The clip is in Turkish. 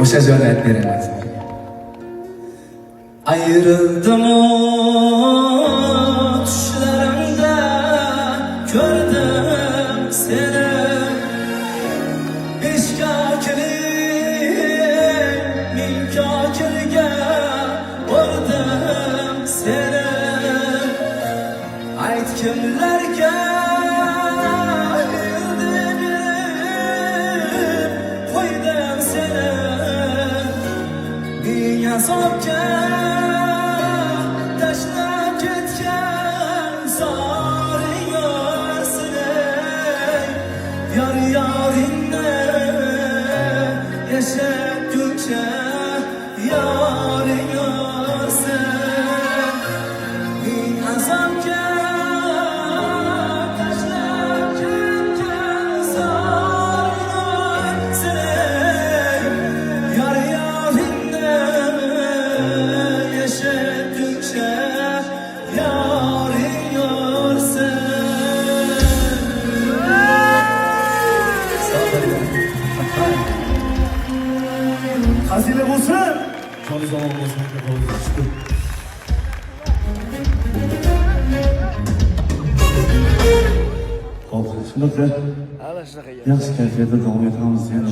o'sha joyda aytib beraman sizga. Ayrıldım o düşlerimde, gördüm seni. Beş kakilim, bin kakilge, gördüm seni. Ait kimlerge, bildim, koydum seni. Bir azapke, taşlap ketken sarıyorsun ey. Yar yarinle yaşayıp gülçe yarıyorsun. Bir azapke, taşlap ketken sarıyorsun ey. Yar yarinle yaşayıp gülçe yarıyorsun. Hazine bulsun. Çok zaman olsun. Şükür. Hop, shunday yaxshi kayfiyatda davom etamiz yana.